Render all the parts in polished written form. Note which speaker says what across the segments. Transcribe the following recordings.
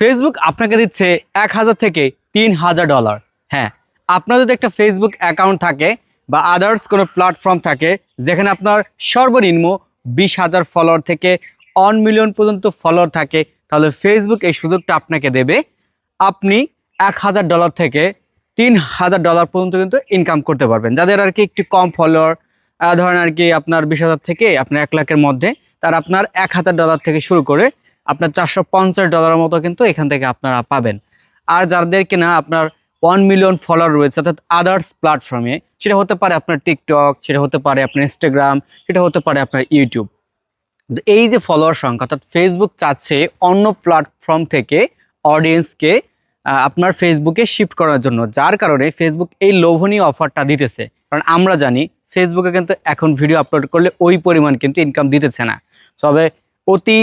Speaker 1: Facebook আপনাকে দিচ্ছে 1000 থেকে $3000। হ্যাঁ, আপনার যদি একটা ফেসবুক অ্যাকাউন্ট থাকে বা আদার্স কোনো প্ল্যাটফর্ম থাকে যেখানে আপনার সর্বনিম্ন 20,000 ফলোয়ার থেকে 1 মিলিয়ন পর্যন্ত ফলোয়ার থাকে, তাহলে ফেসবুক এই সুযোগটা আপনাকে দেবে। আপনি $1000 থেকে $3000 পর্যন্ত কিন্তু ইনকাম করতে পারবেন। যাদের আর কি একটু কম ফলোয়ার, ধরেন আর কি আপনার 20,000 থেকে আপনার 1 লাখের মধ্যে, তার আপনার $1000 থেকে শুরু করে আপনার $450 মতো কিন্তু এখান থেকে আপনারা পাবেন। আর যাদের কিনা আপনার 1 মিলিয়ন ফলোয়ার রয়েছে অর্থাৎ আদার্স প্ল্যাটফর্মে, সেটা হতে পারে আপনার টিকটক, সেটা হতে পারে আপনার ইনস্টাগ্রাম, সেটা হতে পারে আপনার ইউটিউব। এই যে ফলোয়ার সংখ্যা, অর্থাৎ ফেসবুক চাচ্ছে অন্য প্ল্যাটফর্ম থেকে অডিয়েন্সকে আপনার ফেসবুকে শিফট করার জন্য, যার কারণে ফেসবুক এই লোভনীয় অফারটা দিতেছে। কারণ আমরা জানি ফেসবুকে কিন্তু এখন ভিডিও আপলোড করলে ওই পরিমাণ কিন্তু ইনকাম দিতেছে না। তবে অতি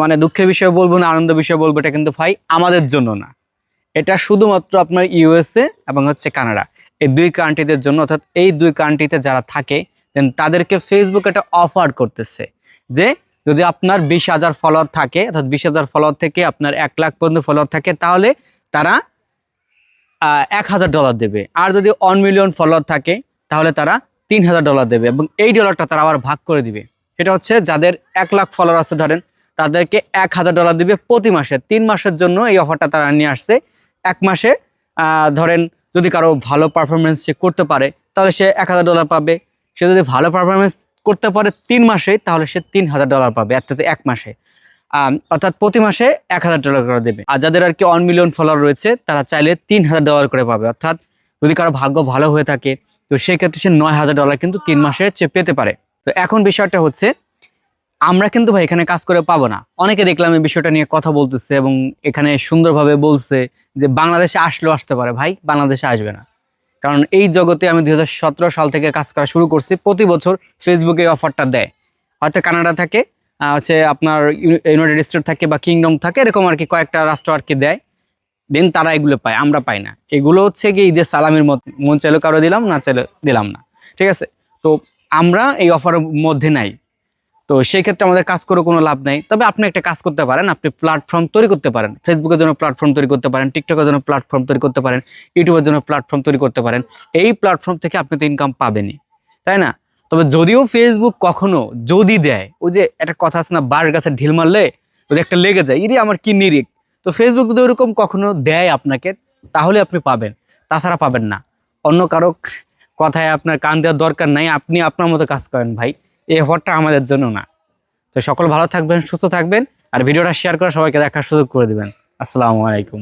Speaker 1: মানে দুঃখের বিষয় বলবো না, আনন্দের বিষয় বলবো, এটা কিন্তু ভাই আমাদের জন্য না, এটা শুধুমাত্র আপনার ইউএসএ এবং হচ্ছে কানাডা, এই দুই কান্ট্রিদের জন্য। অর্থাৎ এই দুই কান্ট্রিতে যারা থাকে দেন তাদেরকে ফেসবুক এটা অফার করতেছে যে যদি আপনার 20,000 ফলোয়ার থাকে, অর্থাৎ 20,000 ফলোয়ার থেকে আপনার 1 লাখ পর্যন্ত ফলোয়ার থাকে, তাহলে তারা $1000 দেবে। আর যদি 1 মিলিয়ন ফলোয়ার থাকে তাহলে তারা $3000 দেবে, এবং এই ডলারটা তারা আবার ভাগ করে দিবে। সেটা হচ্ছে যাদের 1 লাখ ফলোয়ার আছে ধরেন, তাদেরকে $1000 দিবে প্রতি মাসে। 3 মাসের জন্য এই অফারটা তারা নিয়ে আসছে। 1 মাসে ধরেন যদি কারো ভালো পারফরমেন্স সে করতে পারে তাহলে সে $1000 পাবে। সে যদি ভালো পারফরমেন্স করতে পারে 3 মাসে, তাহলে সে $3000 পাবে, অর্থাৎ 1 মাসে। অর্থাৎ প্রতি মাসে $1000 করে দেবে। আর যাদের আর কি 1 মিলিয়ন ফলোয়ার রয়েছে তারা চাইলে $3000 করে পাবে। অর্থাৎ যদি কারো ভাগ্য ভালো হয়ে থাকে তো সেক্ষেত্রে সে $9000 কিন্তু 3 মাসে পেতে পারে। তো এখন বিষয়টা হচ্ছে আমরা কিন্তু ভাই এখানে কাজ করে পাবো না। অনেকে দেখলাম এই বিষয়টা নিয়ে কথা বলতেছে এবং এখানে সুন্দরভাবে বলছে যে বাংলাদেশে আসলেও আসতে পারে। ভাই, বাংলাদেশে আসবে না, কারণ এই জগতে আমি 2017 সাল থেকে কাজ করা শুরু করছি। প্রতি বছর ফেসবুকে অফারটা দেয়, হয়তো কানাডা থাকে, হচ্ছে আপনার ইউনাইটেড স্টেট থাকে বা কিংডম থাকে, এরকম আর কি কয়েকটা রাষ্ট্র আর কি দেয়। দেন তারা এগুলো পায়, আমরা পাই না। এগুলো হচ্ছে কি ঈদের সালামির মন চাইলে কারো দিলাম, না চাইলে দিলাম না, ঠিক আছে? তো আমরা এই অফারের মধ্যে নাই। তো সেই ক্ষেত্রে আমাদের কাজ করে কোনো লাভ নাই। তবে আপনি একটা কাজ করতে পারেন, আপনি প্ল্যাটফর্ম তৈরি করতে পারেন। ফেসবুকের জন্য প্ল্যাটফর্ম তৈরি করতে পারেন, টিকটকের জন্য প্ল্যাটফর্ম তৈরি করতে পারেন, ইউটিউবের জন্য প্ল্যাটফর্ম তৈরি করতে পারেন। এই প্ল্যাটফর্ম থেকে আপনি তো ইনকাম পাবেনই, তাই না? তবে যদিও ফেসবুক কখনো যদি দেয়, ওই যে একটা কথা আছে না, বার গাছে ঢিল মারলে ওই যে একটা লেগে যায়, ইরে আমার কি নিরিখ। তো ফেসবুক যদি ওরকম কখনো দেয় আপনাকে, তাহলে আপনি পাবেন, তাছাড়া পাবেন না। অন্য কারো কথায় আপনার কান দেওয়ার দরকার নাই, আপনি আপনার মতো কাজ করেন ভাই। এই অফারটা আমাদের জন্য না। তো সকল ভালো থাকবেন, সুস্থ থাকবেন, আর ভিডিওটা শেয়ার করে সবাইকে দেখার সুযোগ করে দিবেন। আসসালামু আলাইকুম।